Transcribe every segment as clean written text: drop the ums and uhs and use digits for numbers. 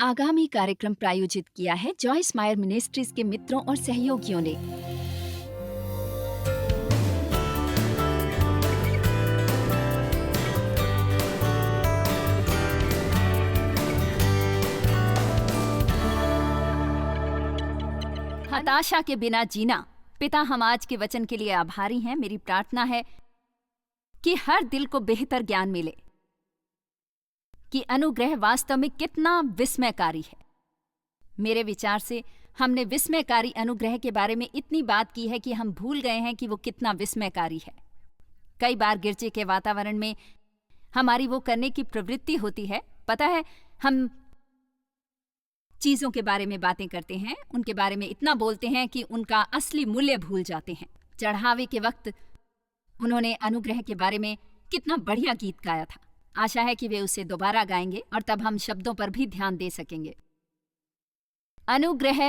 आगामी कार्यक्रम प्रायोजित किया है जॉयस मायर मिनिस्ट्रीज के मित्रों और सहयोगियों ने। हताशा के बिना जीना। पिता, हम आज के वचन के लिए आभारी हैं। मेरी प्रार्थना है कि हर दिल को बेहतर ज्ञान मिले कि अनुग्रह वास्तव में कितना विस्मयकारी है। मेरे विचार से हमने विस्मयकारी अनुग्रह के बारे में इतनी बात की है कि हम भूल गए हैं कि वो कितना विस्मयकारी है। कई बार गिरजे के वातावरण में हमारी वो करने की प्रवृत्ति होती है। पता है, हम चीजों के बारे में बातें करते हैं, उनके बारे में इतना बोलते हैं कि उनका असली मूल्य भूल जाते हैं। चढ़ावे के वक्त उन्होंने अनुग्रह के बारे में कितना बढ़िया गीत गाया था। आशा है कि वे उसे दोबारा गाएंगे और तब हम शब्दों पर भी ध्यान दे सकेंगे। अनुग्रह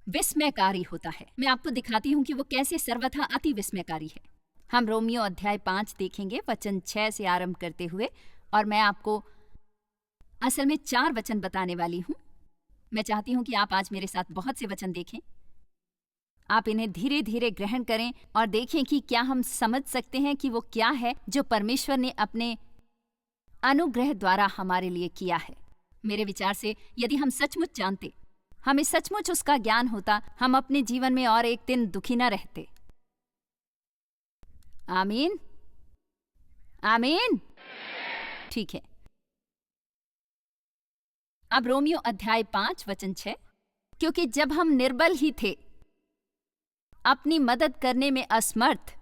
विस्मयकारी होता है। मैं आपको दिखाती हूं कि वो कैसे सर्वथा अति विस्मयकारी है। हम रोमियो अध्याय 5 देखेंगे, वचन 6 से आरंभ करते हुए, और मैं आपको असल में 4 वचन बताने वाली हूं। मैं चाहती हूं कि आप आज मेरे साथ बहुत से वचन देखें। आप इन्हें धीरे धीरे ग्रहण करें और देखें कि क्या हम समझ सकते हैं कि वो क्या है जो परमेश्वर ने अपने अनुग्रह द्वारा हमारे लिए किया है। मेरे विचार से यदि हम सचमुच जानते, हमें सचमुच उसका ज्ञान होता, हम अपने जीवन में और एक दिन दुखी न रहते। आमीन, आमीन। ठीक है, अब रोमियो अध्याय 5 वचन 6। क्योंकि जब हम निर्बल ही थे, अपनी मदद करने में असमर्थ,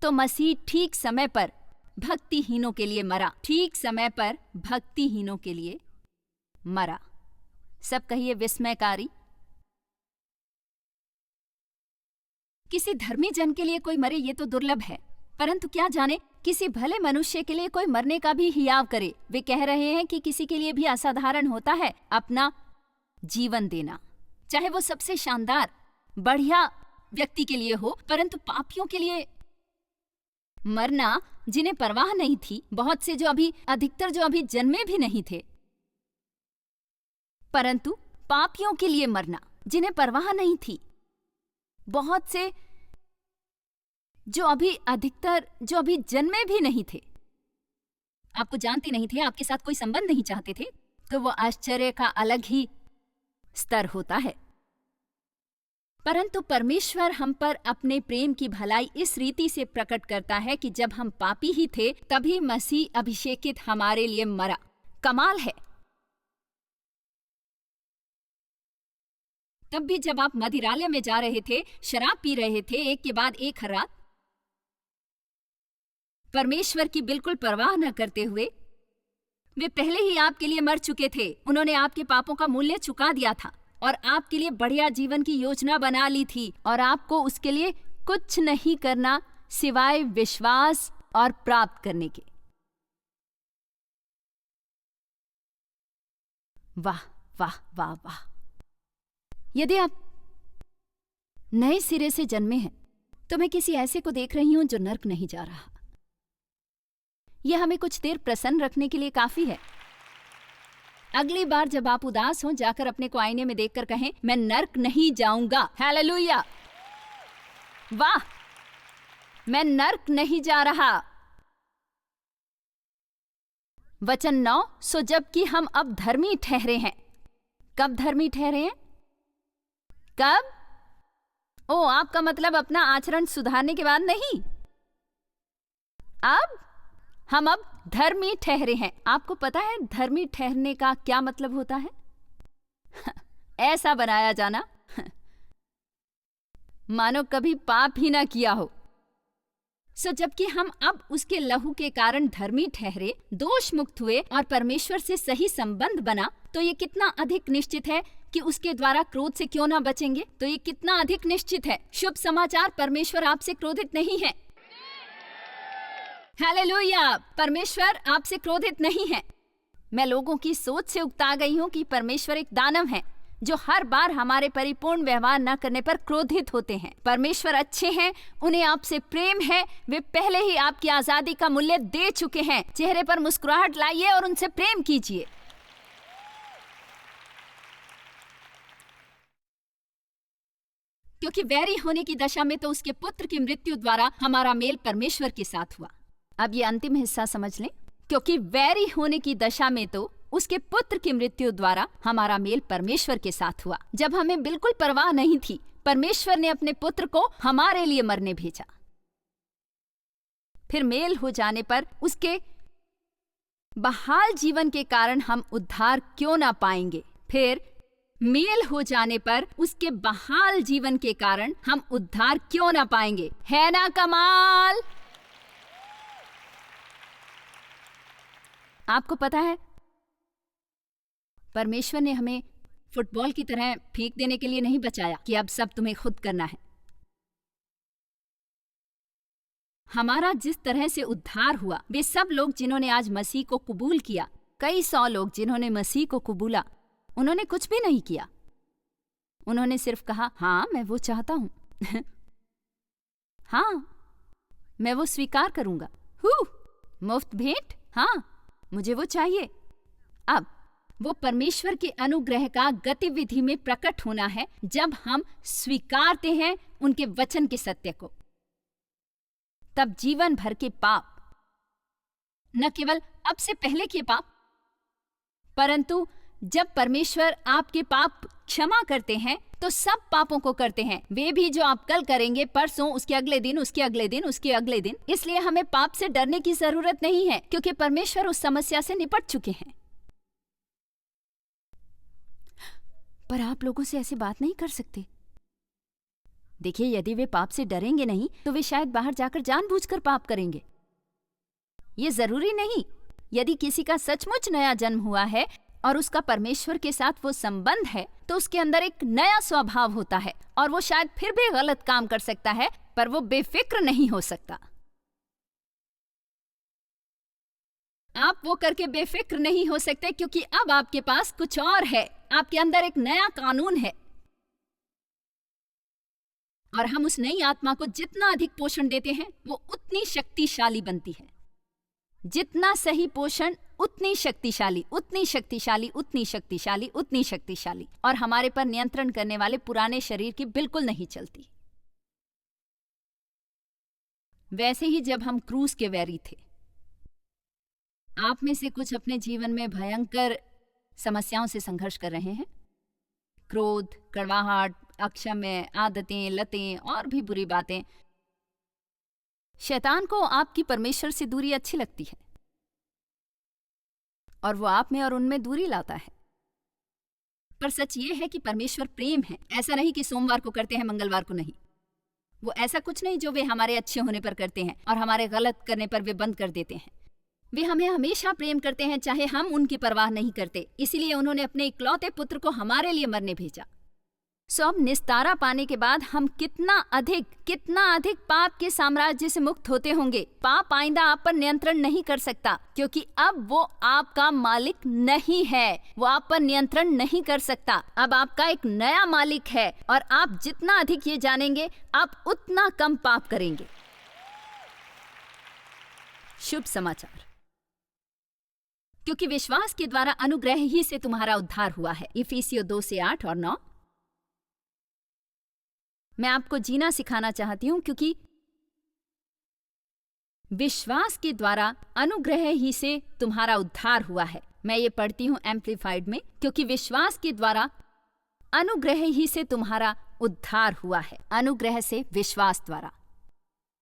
तो मसीह ठीक समय पर भक्तिहीनों के लिए मरा। ठीक समय पर भक्तिहीनों के लिए मरा। सब कहिए विस्मयकारी। किसी धर्मी जन के लिए कोई मरे ये तो दुर्लभ है, परंतु क्या जाने किसी भले मनुष्य के लिए कोई मरने का भी हियाव करे। वे कह रहे हैं कि किसी के लिए भी असाधारण होता है अपना जीवन देना, चाहे वो सबसे शानदार बढ़िया व्यक्ति के लिए हो, परंतु पापियों के लिए मरना जिन्हें परवाह नहीं थी, बहुत से अधिकतर जो अभी जन्मे भी नहीं थे, परंतु पापियों के लिए मरना जिन्हें परवाह नहीं थी, बहुत से जो अभी जन्मे भी नहीं थे, आपको जानते नहीं थे, आपके साथ कोई संबंध नहीं चाहते थे, तो वो आश्चर्य का अलग ही स्तर होता है। परंतु परमेश्वर हम पर अपने प्रेम की भलाई इस रीति से प्रकट करता है कि जब हम पापी ही थे तभी मसीह अभिषेकित हमारे लिए मरा। कमाल है। तब भी जब आप मदिरालय में जा रहे थे, शराब पी रहे थे एक के बाद एक हर रात, परमेश्वर की बिल्कुल परवाह न करते हुए, वे पहले ही आपके लिए मर चुके थे। उन्होंने आपके पापों का मूल्य चुका दिया था और आपके लिए बढ़िया जीवन की योजना बना ली थी, और आपको उसके लिए कुछ नहीं करना सिवाय विश्वास और प्राप्त करने के। वाह वाह वाह वाह। यदि आप नए सिरे से जन्मे हैं तो मैं किसी ऐसे को देख रही हूं जो नर्क नहीं जा रहा। यह हमें कुछ देर प्रसन्न रखने के लिए काफी है। अगली बार जब आप उदास हों, जाकर अपने को आईने में देखकर कहें, मैं नर्क नहीं जाऊंगा। हालेलुया। वाह, मैं नर्क नहीं जा रहा। वचन 9। सो जबकि हम अब धर्मी ठहरे हैं। कब धर्मी ठहरे हैं? कब? ओ, आपका मतलब अपना आचरण सुधारने के बाद नहीं। हम अब धर्मी ठहरे हैं। आपको पता है धर्मी ठहरने का क्या मतलब होता है? ऐसा बनाया जाना मानो कभी पाप ही ना किया हो। सो जबकि हम अब उसके लहू के कारण धर्मी ठहरे, दोष मुक्त हुए और परमेश्वर से सही संबंध बना, तो ये कितना अधिक निश्चित है कि उसके द्वारा क्रोध से क्यों ना बचेंगे। तो ये कितना अधिक निश्चित है। शुभ समाचार, परमेश्वर आपसे क्रोधित नहीं है। हालेलुया। परमेश्वर आपसे क्रोधित नहीं है। मैं लोगों की सोच से उकता गई हूं कि परमेश्वर एक दानव है जो हर बार हमारे परिपूर्ण व्यवहार न करने पर क्रोधित होते हैं। परमेश्वर अच्छे हैं, उन्हें आपसे प्रेम है, वे पहले ही आपकी आजादी का मूल्य दे चुके हैं। चेहरे पर मुस्कुराहट लाइए और उनसे प्रेम कीजिए। क्योंकि वैरी होने की दशा में तो उसके पुत्र की मृत्यु द्वारा हमारा मेल परमेश्वर के साथ हुआ। अब ये अंतिम हिस्सा समझ लें। क्योंकि वैरी होने की दशा में तो उसके पुत्र की मृत्यु द्वारा हमारा मेल परमेश्वर के साथ हुआ। जब हमें बिल्कुल परवाह नहीं थी, परमेश्वर ने अपने पुत्र को हमारे लिए मरने भेजा। फिर मेल हो जाने पर उसके बहाल जीवन के कारण हम उद्धार क्यों ना पाएंगे? फिर मेल हो जाने पर उसके बहाल जीवन के कारण हम उद्धार क्यों ना पाएंगे? है ना कमाल? आपको पता है, परमेश्वर ने हमें फुटबॉल की तरह फेंक देने के लिए नहीं बचाया कि अब सब तुम्हें खुद करना है। हमारा जिस तरह से उद्धार हुआ, वे सब लोग जिन्होंने आज मसीह को कबूल किया, कई 100 लोग जिन्होंने मसीह को कबूला, उन्होंने कुछ भी नहीं किया। उन्होंने सिर्फ कहा, हाँ मैं वो चाहता हूं हाँ मैं वो स्वीकार करूंगा। मुफ्त भेंट, हाँ मुझे वो चाहिए। अब वो परमेश्वर के अनुग्रह का गतिविधि में प्रकट होना है जब हम स्वीकारते हैं उनके वचन के सत्य को। तब जीवन भर के पाप, न केवल अब से पहले के पाप, परंतु जब परमेश्वर आपके पाप क्षमा करते हैं तो सब पापों को करते हैं, वे भी जो आप कल करेंगे, परसों, उसके अगले दिन, उसके अगले दिन, उसके अगले दिन। इसलिए हमें पाप से डरने की जरूरत नहीं है, क्योंकि परमेश्वर उस समस्या से निपट चुके हैं। पर आप लोगों से ऐसी बात नहीं कर सकते। देखिए, यदि वे पाप से डरेंगे नहीं तो वे शायद बाहर जाकर जानबूझकर पाप करेंगे। ये जरूरी नहीं। यदि किसी का सचमुच नया जन्म हुआ है और उसका परमेश्वर के साथ वो संबंध है, तो उसके अंदर एक नया स्वभाव होता है और वो शायद फिर भी गलत काम कर सकता है, पर वो बेफिक्र नहीं हो सकता। आप वो करके बेफिक्र नहीं हो सकते, क्योंकि अब आपके पास कुछ और है। आपके अंदर एक नया कानून है और हम उस नई आत्मा को जितना अधिक पोषण देते हैं, वो उतनी शक्तिशाली बनती है। जितना सही पोषण, उतनी शक्तिशाली, उतनी शक्तिशाली, उतनी शक्तिशाली, उतनी शक्तिशाली। और हमारे पर नियंत्रण करने वाले पुराने शरीर की बिल्कुल नहीं चलती। वैसे ही जब हम क्रूस के वैरी थे, आप में से कुछ अपने जीवन में भयंकर समस्याओं से संघर्ष कर रहे हैं। क्रोध, कड़वाहट, अक्षम्य आदतें, लतें और भी बुरी बातें। शैतान को आपकी परमेश्वर से दूरी अच्छी लगती है और वो आप में और उनमें दूरी लाता है। पर सच ये है कि परमेश्वर प्रेम है। ऐसा नहीं कि सोमवार को करते हैं, मंगलवार को नहीं। वो ऐसा कुछ नहीं जो वे हमारे अच्छे होने पर करते हैं और हमारे गलत करने पर वे बंद कर देते हैं। वे हमें हमेशा प्रेम करते हैं, चाहे हम उनकी परवाह नहीं करते। इसीलिए उन्होंने अपने इकलौते पुत्र को हमारे लिए मरने भेजा। सो अब निस्तारा पाने के बाद हम कितना अधिक पाप के साम्राज्य से मुक्त होते होंगे। पाप आइंदा आप पर नियंत्रण नहीं कर सकता, क्योंकि अब वो आपका मालिक नहीं है। वो आप पर नियंत्रण नहीं कर सकता। अब आपका एक नया मालिक है और आप जितना अधिक ये जानेंगे, आप उतना कम पाप करेंगे। शुभ समाचार, क्योंकि विश्वास के द्वारा अनुग्रह ही से तुम्हारा उद्धार हुआ है। इफिसियों 2:8 और 9। मैं आपको जीना सिखाना चाहती हूं, क्योंकि विश्वास के द्वारा अनुग्रह ही से तुम्हारा उद्धार हुआ है। मैं ये पढ़ती हूं एम्प्लीफाइड में, क्योंकि विश्वास के द्वारा अनुग्रह ही से तुम्हारा उद्धार हुआ है। अनुग्रह से विश्वास द्वारा।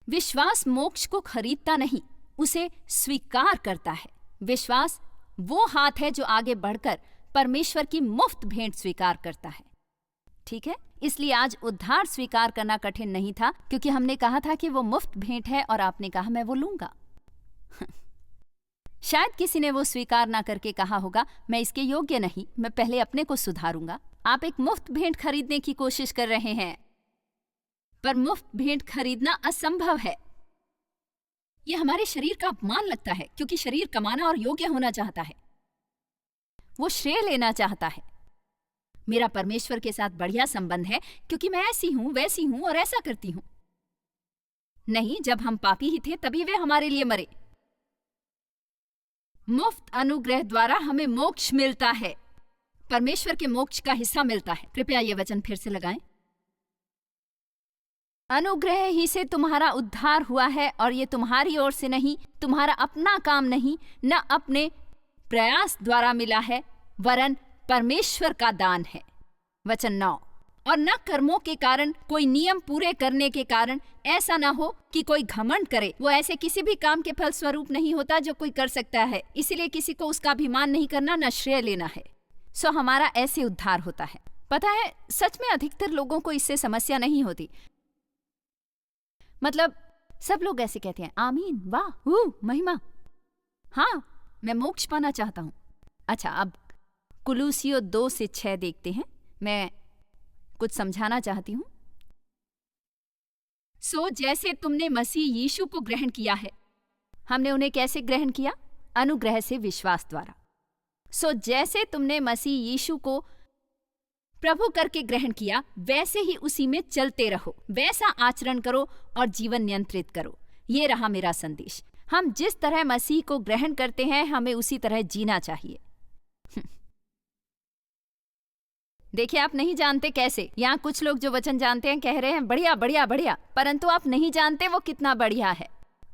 विश्वास मोक्ष को खरीदता नहीं, उसे स्वीकार करता है। विश्वास वो हाथ है जो आगे बढ़कर परमेश्वर की मुफ्त भेंट स्वीकार करता है। ठीक है, इसलिए आज उद्धार स्वीकार करना कठिन नहीं था, क्योंकि हमने कहा था कि वो मुफ्त भेंट है और आपने कहा मैं वो लूंगा। शायद किसी ने वो स्वीकार ना करके कहा होगा, मैं इसके योग्य नहीं, मैं पहले अपने को सुधारूंगा। आप एक मुफ्त भेंट खरीदने की कोशिश कर रहे हैं, पर मुफ्त भेंट खरीदना असंभव है। यह हमारे शरीर का अपमान लगता है, क्योंकि शरीर कमाना और योग्य होना चाहता है। वो श्रेय लेना चाहता है। मेरा परमेश्वर के साथ बढ़िया संबंध है, क्योंकि मैं ऐसी हूं, वैसी हूं और ऐसा करती हूं। नहीं, जब हम पापी ही थे तभी वे हमारे लिए मरे। मुफ्त अनुग्रह द्वारा हमें मोक्ष मिलता है। परमेश्वर के मोक्ष का हिस्सा मिलता है। कृपया ये वचन फिर से लगाएं। अनुग्रह ही से तुम्हारा उद्धार हुआ है और ये तुम्हारी ओर से नहीं, तुम्हारा अपना काम नहीं, न अपने प्रयास द्वारा मिला है, वरन परमेश्वर का दान है। वचन 9, और न कर्मों के कारण, कोई नियम पूरे करने के कारण, ऐसा न हो कि कोई घमंड करे। वो ऐसे किसी भी काम के फल स्वरूप नहीं होता जो कोई कर सकता है, इसीलिए किसी को उसका अभिमान नहीं करना, न श्रेय लेना है। सो हमारा ऐसे उद्धार होता है। पता है, सच में अधिकतर लोगों को इससे समस्या नहीं होती। मतलब सब लोग ऐसे कहते हैं, आमीन, वाह, महिमा, हाँ मैं मोक्ष पाना चाहता हूं। अच्छा, अब कुलूसियों 2-6 देखते हैं। मैं कुछ समझाना चाहती हूं। सो जैसे तुमने मसीह यीशु को ग्रहण किया है, हमने उन्हें कैसे ग्रहण किया? अनुग्रह से विश्वास द्वारा। सो जैसे तुमने मसीह यीशु को प्रभु करके ग्रहण किया, वैसे ही उसी में चलते रहो, वैसा आचरण करो और जीवन नियंत्रित करो। ये रहा मेरा संदेश। हम जिस तरह मसीह को ग्रहण करते हैं, हमें उसी तरह जीना चाहिए। देखिए, आप नहीं जानते कैसे। यहाँ कुछ लोग जो वचन जानते हैं कह रहे हैं बढ़िया बढ़िया बढ़िया, परंतु आप नहीं जानते वो कितना बढ़िया है।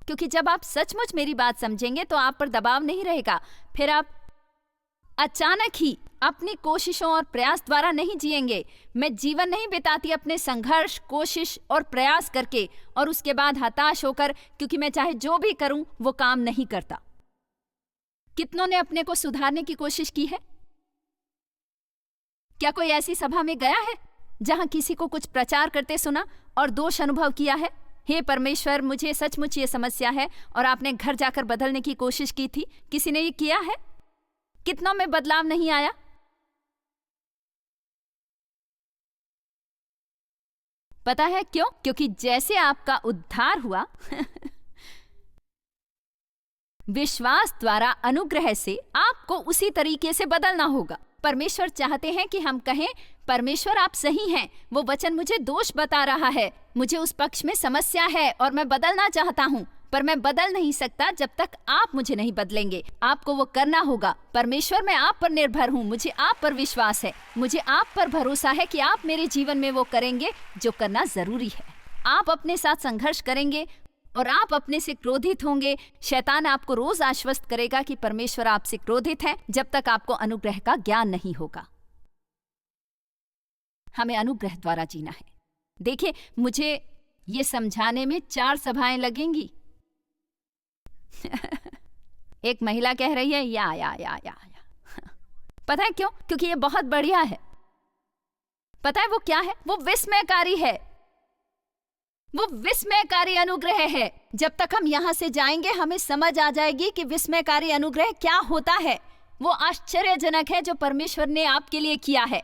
क्योंकि जब आप सचमुच मेरी बात समझेंगे तो आप पर दबाव नहीं रहेगा। फिर आप अचानक ही अपनी कोशिशों और प्रयास द्वारा नहीं जिएंगे। मैं जीवन नहीं बिताती अपने संघर्ष, कोशिश और प्रयास करके और उसके बाद हताश होकर, क्योंकि मैं चाहे जो भी करूं वो काम नहीं करता। कितनों ने अपने को सुधारने की कोशिश की है? क्या कोई ऐसी सभा में गया है जहां किसी को कुछ प्रचार करते सुना और दोष अनुभव किया है? हे परमेश्वर, मुझे सचमुच ये समस्या है, और आपने घर जाकर बदलने की कोशिश की थी। किसी ने ये किया है? कितनों में बदलाव नहीं आया? पता है क्यों? क्योंकि जैसे आपका उद्धार हुआ विश्वास द्वारा अनुग्रह से, आपको उसी तरीके से बदलना होगा। परमेश्वर चाहते हैं कि हम कहें, परमेश्वर आप सही हैं, वो वचन मुझे दोष बता रहा है, मुझे उस पक्ष में समस्या है और मैं बदलना चाहता हूँ, पर मैं बदल नहीं सकता जब तक आप मुझे नहीं बदलेंगे। आपको वो करना होगा। परमेश्वर, मैं आप पर निर्भर हूँ, मुझे आप पर विश्वास है, मुझे आप पर भरोसा है कि आप मेरे जीवन में वो करेंगे जो करना जरूरी है। आप अपने साथ संघर्ष करेंगे और आप अपने से क्रोधित होंगे। शैतान आपको रोज आश्वस्त करेगा कि परमेश्वर आपसे क्रोधित है, जब तक आपको अनुग्रह का ज्ञान नहीं होगा। हमें अनुग्रह द्वारा जीना है। देखिए, मुझे ये समझाने में 4 सभाएं लगेंगी। एक महिला कह रही है या। पता है क्यों? क्योंकि ये बहुत बढ़िया है। पता है वो क्या है? वो विस्मयकारी है। वो विस्मयकारी अनुग्रह है। जब तक हम यहां से जाएंगे हमें समझ आ जाएगी कि विस्मयकारी अनुग्रह क्या होता है। वो आश्चर्यजनक है जो परमेश्वर ने आपके लिए किया है।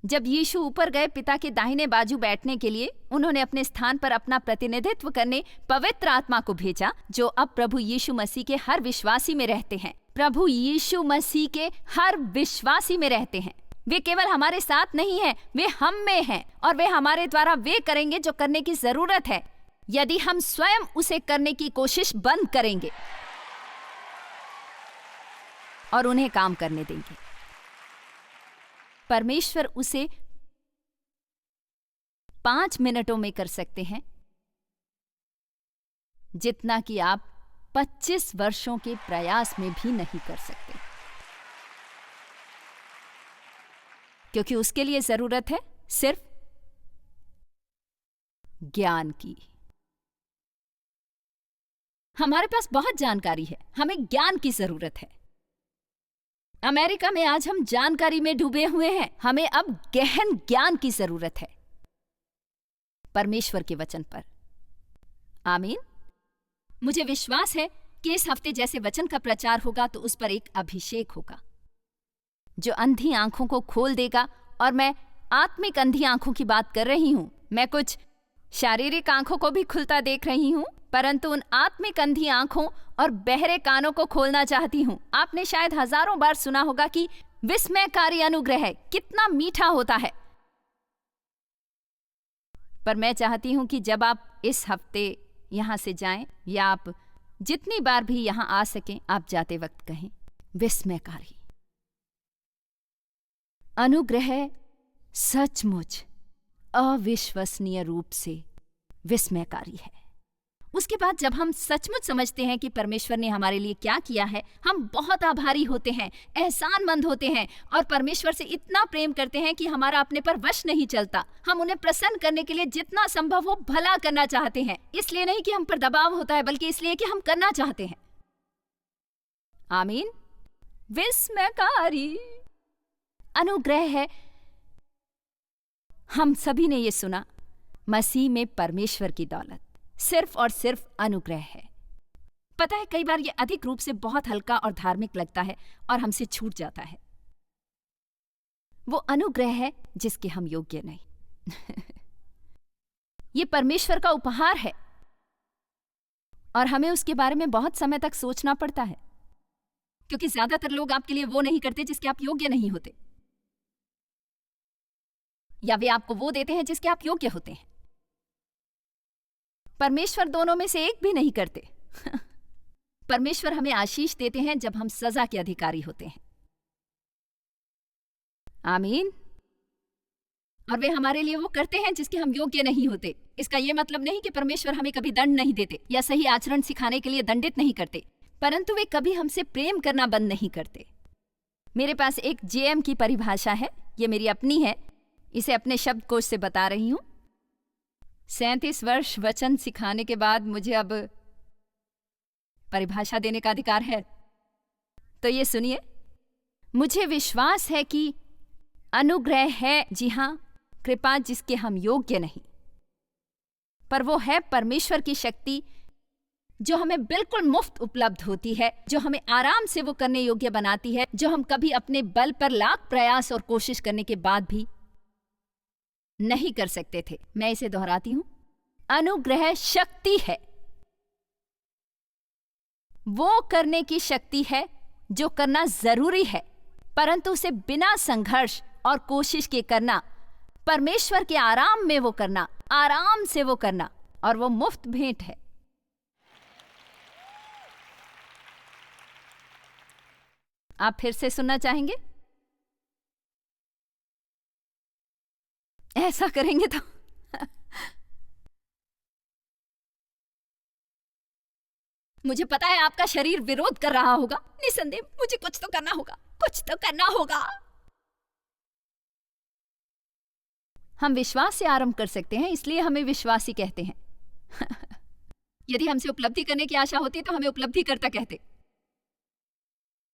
जब यीशु ऊपर गए पिता के दाहिने बाजू बैठने के लिए, उन्होंने अपने स्थान पर अपना प्रतिनिधित्व करने पवित्र आत्मा को भेजा, जो अब प्रभु यीशु मसीह के हर विश्वासी में रहते हैं। प्रभु यीशु मसीह के हर विश्वासी में रहते हैं। वे केवल हमारे साथ नहीं हैं, वे हम में हैं, और वे हमारे द्वारा वे करेंगे जो करने की जरूरत है, यदि हम स्वयं उसे करने की कोशिश बंद करेंगे और उन्हें काम करने देंगे। परमेश्वर उसे 5 मिनटों में कर सकते हैं, जितना कि आप 25 वर्षों के प्रयास में भी नहीं कर सकते, क्योंकि उसके लिए जरूरत है सिर्फ ज्ञान की। हमारे पास बहुत जानकारी है, हमें ज्ञान की जरूरत है। अमेरिका में आज हम जानकारी में डूबे हुए हैं, हमें अब गहन ज्ञान की जरूरत है परमेश्वर के वचन पर। आमीन। मुझे विश्वास है कि इस हफ्ते जैसे वचन का प्रचार होगा तो उस पर एक अभिषेक होगा जो अंधी आंखों को खोल देगा। और मैं आत्मिक अंधी आंखों की बात कर रही हूं। मैं कुछ शारीरिक आंखों को भी खुलता देख रही हूं, परंतु उन आत्मिक अंधी आंखों और बहरे कानों को खोलना चाहती हूं। आपने शायद हजारों बार सुना होगा कि विस्मयकारी अनुग्रह कितना मीठा होता है, पर मैं चाहती हूं कि जब आप इस हफ्ते यहां से जाएं, या आप जितनी बार भी यहां आ सकें, आप जाते वक्त कहें, विस्मयकारी अनुग्रह सचमुच अविश्वसनीय रूप से विस्मयकारी है। उसके बाद जब हम सचमुच समझते हैं कि परमेश्वर ने हमारे लिए क्या किया है, हम बहुत आभारी होते हैं, एहसानमंद होते हैं और परमेश्वर से इतना प्रेम करते हैं कि हमारा अपने पर वश नहीं चलता। हम उन्हें प्रसन्न करने के लिए जितना संभव हो भला करना चाहते हैं, इसलिए नहीं कि हम पर दबाव होता है, बल्कि इसलिए कि हम करना चाहते हैं। आमीन। विस्मयकारी अनुग्रह है। हम सभी ने ये सुना, मसीह में परमेश्वर की दौलत सिर्फ और सिर्फ अनुग्रह है। पता है, कई बार ये अधिक रूप से बहुत हल्का और धार्मिक लगता है और हमसे छूट जाता है। वो अनुग्रह है जिसके हम योग्य नहीं। ये परमेश्वर का उपहार है और हमें उसके बारे में बहुत समय तक सोचना पड़ता है, क्योंकि ज्यादातर लोग आपके लिए वो नहीं करते जिसके आप योग्य नहीं होते, या वे आपको वो देते हैं जिसके आप योग्य होते हैं। परमेश्वर दोनों में से एक भी नहीं करते। परमेश्वर हमें आशीष देते हैं जब हम सजा के अधिकारी होते हैं। आमीन। और वे हमारे लिए वो करते हैं जिसके हम योग्य नहीं होते। इसका यह मतलब नहीं कि परमेश्वर हमें कभी दंड नहीं देते या सही आचरण सिखाने के लिए दंडित नहीं करते, परंतु वे कभी हमसे प्रेम करना बंद नहीं करते। मेरे पास एक जेएम की परिभाषा है, ये मेरी अपनी है, इसे अपने शब्दकोश से बता रही हूं। 37 वर्ष वचन सिखाने के बाद मुझे अब परिभाषा देने का अधिकार है, तो ये सुनिए। मुझे विश्वास है कि अनुग्रह है, जी हां, कृपा जिसके हम योग्य नहीं, पर वो है परमेश्वर की शक्ति जो हमें बिल्कुल मुफ्त उपलब्ध होती है, जो हमें आराम से वो करने योग्य बनाती है जो हम कभी अपने बल पर लाख प्रयास और कोशिश करने के बाद भी नहीं कर सकते थे। मैं इसे दोहराती हूं, अनुग्रह शक्ति है। वो करने की शक्ति है जो करना जरूरी है, परंतु उसे बिना संघर्ष और कोशिश के करना, परमेश्वर के आराम में वो करना, आराम से वो करना, और वो मुफ्त भेंट है। आप फिर से सुनना चाहेंगे? ऐसा करेंगे तो मुझे पता है आपका शरीर विरोध कर रहा होगा। निसंदेह मुझे कुछ तो करना होगा, कुछ तो करना होगा। हम विश्वास से आरंभ कर सकते हैं, इसलिए हमें विश्वासी कहते हैं। यदि हमसे उपलब्धि करने की आशा होती तो हमें उपलब्धिकर्ता कहते,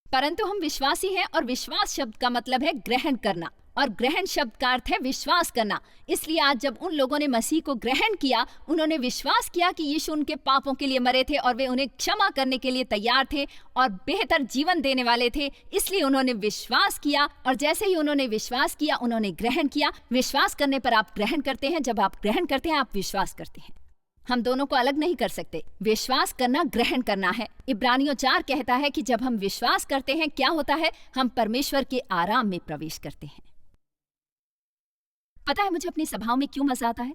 परंतु हम विश्वासी हैं और विश्वास शब्द का मतलब है ग्रहण करना, और ग्रहण शब्द का अर्थ है विश्वास करना। इसलिए आज जब उन लोगों ने मसीह को ग्रहण किया, उन्होंने विश्वास किया कि यीशु उनके पापों के लिए मरे थे और वे उन्हें क्षमा करने के लिए तैयार थे और बेहतर जीवन देने वाले थे। इसलिए उन्होंने विश्वास किया, और जैसे ही उन्होंने विश्वास किया उन्होंने ग्रहण किया। विश्वास करने पर आप ग्रहण करते हैं, जब आप ग्रहण करते हैं आप विश्वास करते हैं। हम दोनों को अलग नहीं कर सकते। विश्वास करना ग्रहण करना है। इब्रानियों 4 कहता है कि जब हम विश्वास करते हैं क्या होता है, हम परमेश्वर के आराम में प्रवेश करते हैं। पता है मुझे अपनी सभाओं में क्यों मजा आता है?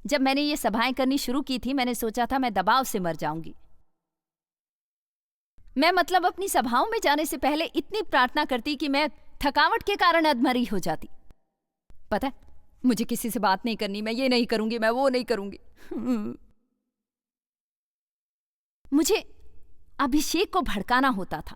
जब मैंने ये सभाएं करनी शुरू की थी, मैंने सोचा था मैं दबाव से मर जाऊंगी। मैं मतलब अपनी सभाओं में जाने से पहले इतनी प्रार्थना करती कि मैं थकावट के कारण अधमरी हो जाती। पता है, मुझे किसी से बात नहीं करनी, मैं ये नहीं करूंगी, मैं वो नहीं करूंगी। मुझे अभिषेक को भड़काना होता था।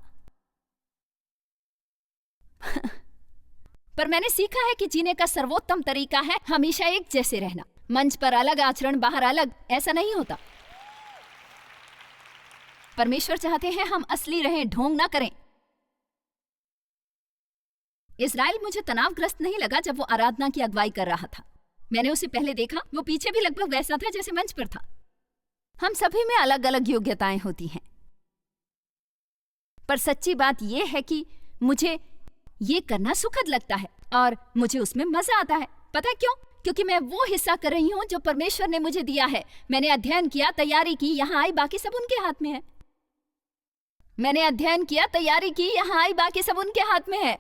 पर मैंने सीखा है कि जीने का सर्वोत्तम तरीका है हमेशा एक जैसे रहना। मंच पर अलग आचरण, बाहर अलग, ऐसा नहीं होता। परमेश्वर चाहते हैं हम असली रहें, ढोंग ना करें। इस्राएल मुझे तनावग्रस्त नहीं लगा जब वो आराधना की अगुवाई कर रहा था। मैंने उसे पहले देखा, वो पीछे भी लगभग वैसा था जैसे मंच पर था। हम सभी में अलग अलग योग्यताएं होती हैं, पर सच्ची बात यह है कि मुझे ये करना सुखद लगता है और मुझे उसमें मजा आता है। पता है क्यों? क्योंकि मैं वो हिस्सा कर रही हूं जो परमेश्वर ने मुझे दिया है। मैंने अध्ययन किया, तैयारी की, यहां आई, बाकी सब उनके हाथ में है। मैंने अध्ययन किया, तैयारी की, यहां आई, बाकी सब उनके हाथ में है।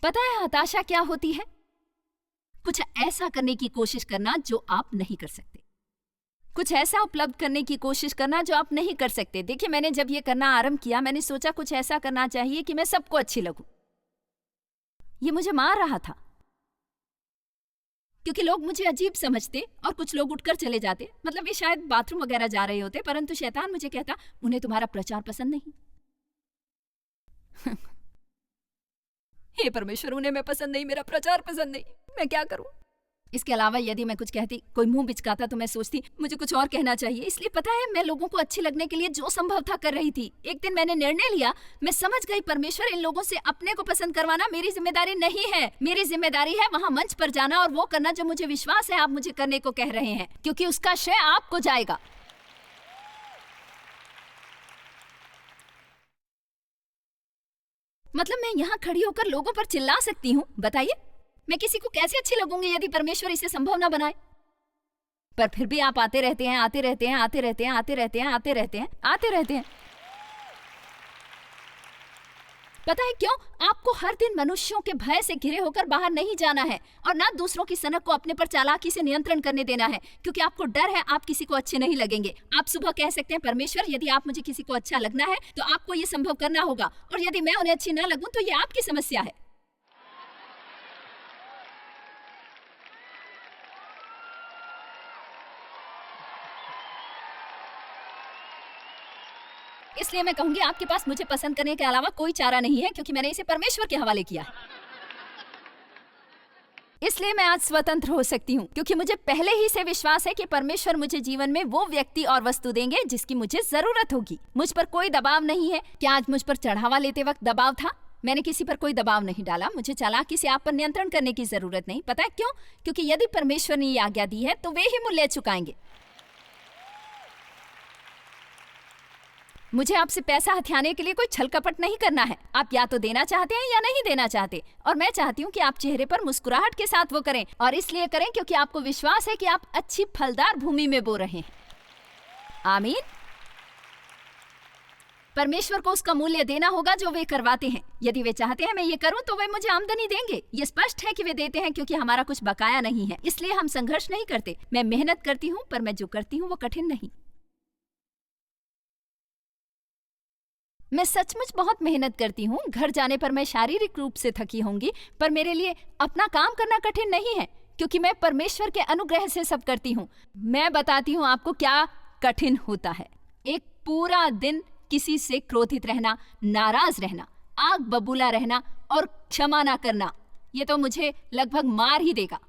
पता है हताशा क्या होती है? कुछ ऐसा करने की कोशिश करना जो आप नहीं कर सकते, कुछ ऐसा उपलब्ध करने की कोशिश करना जो आप नहीं कर सकते। देखिए, मैंने जब ये करना आरंभ किया, मैंने सोचा कुछ ऐसा करना चाहिए कि मैं सबको अच्छी लगूं। ये मुझे मार रहा था, क्योंकि लोग मुझे अजीब समझते और कुछ लोग उठकर चले जाते। मतलब ये शायद बाथरूम वगैरह जा रहे होते, परंतु शैतान मुझे कहता, उन्हें तुम्हारा प्रचार पसंद नहीं। हे परमेश्वर, उन्हें मैं पसंद नहीं, मेरा प्रचार पसंद नहीं, मैं क्या करूं? इसके अलावा यदि मैं कुछ कहती, कोई मुंह बिचकाता, तो मैं सोचती मुझे कुछ और कहना चाहिए। इसलिए पता है, मैं लोगों को अच्छी लगने के लिए जो संभव था कर रही थी। एक दिन मैंने निर्णय लिया, मैं समझ गई परमेश्वर, इन लोगों से अपने को पसंद करवाना मेरी जिम्मेदारी नहीं है। मेरी जिम्मेदारी है वहां मंच पर जाना और वो करना जो मुझे विश्वास है आप मुझे करने को कह रहे हैं, क्योंकि उसका श्रेय आपको जाएगा। मतलब मैं यहाँ खड़ी होकर लोगों पर चिल्ला सकती हूँ? बताइए, मैं किसी को कैसे अच्छी लगूंगी यदि परमेश्वर इसे संभव ना बनाए? पर फिर भी आप आते रहते हैं, आते रहते हैं, आते रहते हैं, आते रहते हैं, आते रहते हैं, आते रहते हैं। पता है क्यों? आपको हर दिन मनुष्यों के भय से घिरे होकर बाहर नहीं जाना है और ना दूसरों की सनक को अपने पर चालाकी से नियंत्रण करने देना है, क्योंकि आपको डर है आप किसी को अच्छे नहीं लगेंगे। आप सुबह कह सकते हैं, परमेश्वर, यदि आप मुझे किसी को अच्छा लगना है तो आपको ये संभव करना होगा, और यदि मैं उन्हें अच्छी न लगूं तो ये आपकी समस्या है। इसलिए मैं कहूंगी, आपके पास मुझे पसंद करने के अलावा कोई चारा नहीं है, क्योंकि मैंने इसे परमेश्वर के हवाले किया है। इसलिए मैं आज स्वतंत्र हो सकती हूँ, क्योंकि मुझे पहले ही से विश्वास है कि परमेश्वर मुझे जीवन में वो व्यक्ति और वस्तु देंगे जिसकी मुझे जरूरत होगी। मुझ पर कोई दबाव नहीं है। क्या आज मुझ पर चढ़ावा लेते वक्त दबाव था? मैंने किसी पर कोई दबाव नहीं डाला। मुझे चालाकी से आप पर नियंत्रण करने की जरूरत नहीं। पता है क्यों? क्योंकि यदि परमेश्वर ने ये आज्ञा दी है तो वे ही मूल्य चुकाएंगे। मुझे आपसे पैसा हथियाने के लिए कोई छल कपट नहीं करना है। आप या तो देना चाहते हैं या नहीं देना चाहते, और मैं चाहती हूँ कि आप चेहरे पर मुस्कुराहट के साथ वो करें, और इसलिए करें क्योंकि आपको विश्वास है कि आप अच्छी फलदार भूमि में बो रहे हैं। आमीन। परमेश्वर को उसका मूल्य देना होगा जो वे करवाते हैं। यदि वे चाहते हैं मैं ये करूं तो वे मुझे आमदनी देंगे। ये स्पष्ट है कि वे देते हैं, क्योंकि हमारा कुछ बकाया नहीं है। इसलिए हम संघर्ष नहीं करते। मैं मेहनत करती हूँ, पर मैं जो करती हूँ वो कठिन नहीं। मैं सचमुच बहुत मेहनत करती हूँ। घर जाने पर मैं शारीरिक रूप से थकी होंगी, पर मेरे लिए अपना काम करना कठिन नहीं है, क्योंकि मैं परमेश्वर के अनुग्रह से सब करती हूँ। मैं बताती हूँ आपको क्या कठिन होता है। एक पूरा दिन किसी से क्रोधित रहना, नाराज रहना, आग बबूला रहना और क्षमा ना करना, ये तो मुझे लगभग मार ही देगा।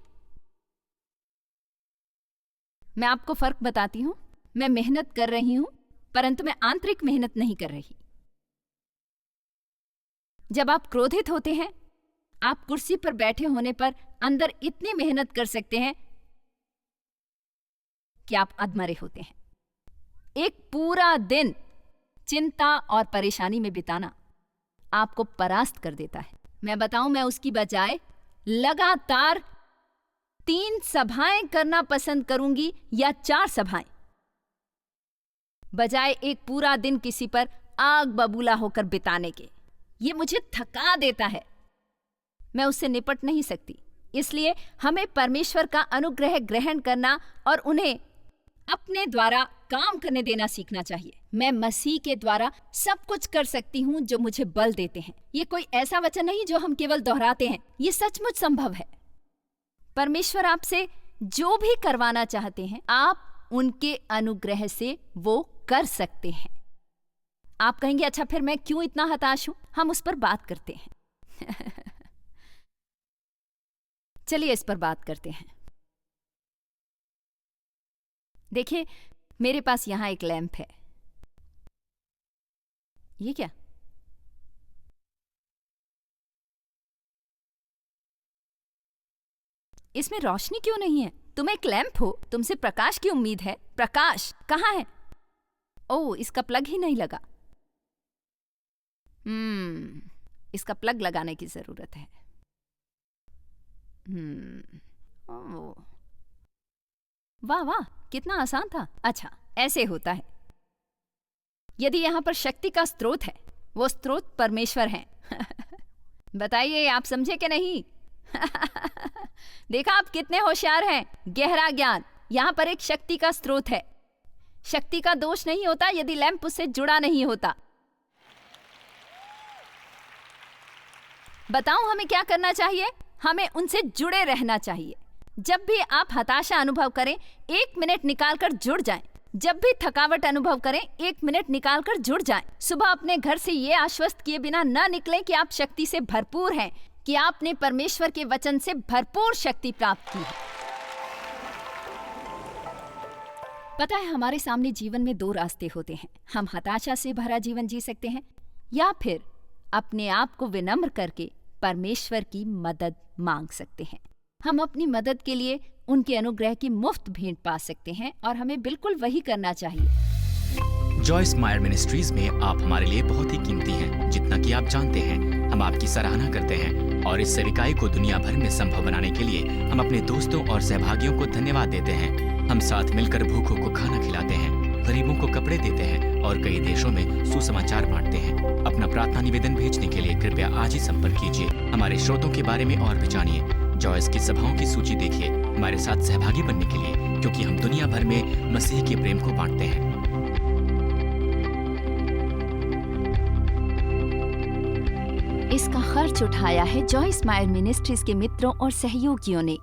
मैं आपको फर्क बताती हूँ। मैं मेहनत कर रही हूँ, परंतु मैं आंतरिक मेहनत नहीं कर रही। जब आप क्रोधित होते हैं, आप कुर्सी पर बैठे होने पर अंदर इतनी मेहनत कर सकते हैं कि आप अधमरे होते हैं। एक पूरा दिन चिंता और परेशानी में बिताना आपको परास्त कर देता है। मैं बताऊं, मैं उसकी बजाय लगातार 3 सभाएं करना पसंद करूंगी या 4 सभाएं, बजाय एक पूरा दिन किसी पर आग बबूला होकर बिताने के। ये मुझे थका देता है। मैं उससे निपट नहीं सकती। इसलिए हमें परमेश्वर का अनुग्रह ग्रहण करना और उन्हें अपने द्वारा काम करने देना सीखना चाहिए। मैं मसीह के द्वारा सब कुछ कर सकती हूँ जो मुझे बल देते हैं। ये कोई ऐसा वचन नहीं जो हम केवल दोहराते हैं। ये सचमुच संभव है। परमेश्वर आपसे जो भी करवाना चाहते हैं, आप उनके अनुग्रह से वो कर सकते हैं। आप कहेंगे, अच्छा फिर मैं क्यों इतना हताश हूं? हम उस पर बात करते हैं। चलिए इस पर बात करते हैं। देखिए, मेरे पास यहां एक लैंप है। ये क्या? इसमें रोशनी क्यों नहीं है? तुम एक लैंप हो, तुमसे प्रकाश की उम्मीद है। प्रकाश कहाँ है? ओह, इसका प्लग ही नहीं लगा। इसका प्लग लगाने की जरूरत है। वाह वाह, कितना आसान था। अच्छा, ऐसे होता है। यदि यहां पर शक्ति का स्रोत है, वो स्रोत परमेश्वर है। बताइए, आप समझे कि नहीं? देखा आप कितने होशियार हैं। गहरा ज्ञान। यहां पर एक शक्ति का स्रोत है। शक्ति का दोष नहीं होता यदि लैंप उससे जुड़ा नहीं होता। बताऊं हमें क्या करना चाहिए? हमें उनसे जुड़े रहना चाहिए। जब भी आप हताशा अनुभव करें, 1 मिनट निकालकर जुड़ जाएं। जब भी थकावट अनुभव करें, 1 मिनट निकालकर जुड़ जाएं। सुबह अपने घर से ये आश्वस्त किए बिना न निकलें कि आप शक्ति से भरपूर हैं, कि आपने परमेश्वर के वचन से भरपूर शक्ति प्राप्त की है। पता है, हमारे सामने जीवन में 2 रास्ते होते हैं। हम हताशा से भरा जीवन जी सकते हैं, या फिर अपने आप को विनम्र करके परमेश्वर की मदद मांग सकते हैं। हम अपनी मदद के लिए उनके अनुग्रह की मुफ्त भेंट पा सकते हैं, और हमें बिल्कुल वही करना चाहिए। जॉयस मायर मिनिस्ट्रीज में आप हमारे लिए बहुत ही कीमती हैं, जितना कि आप जानते हैं। हम आपकी सराहना करते हैं और इस सेविकाई को दुनिया भर में संभव बनाने के लिए हम अपने दोस्तों और सहभागियों को धन्यवाद देते हैं। हम साथ मिलकर भूखों को खाना खिलाते हैं, गरीबों को कपड़े देते हैं और कई देशों में सुसमाचार बांटते हैं। अपना प्रार्थना निवेदन भेजने के लिए कृपया आज ही संपर्क कीजिए। हमारे स्रोतों के बारे में और भी जानिए। जॉयस की सभाओं की सूची देखिए हमारे साथ सहभागी बनने के लिए, क्योंकि हम दुनिया भर में मसीह के प्रेम को बांटते हैं। इसका खर्च उठाया है जॉयस मायर मिनिस्ट्रीज के मित्रों और सहयोगियों ने।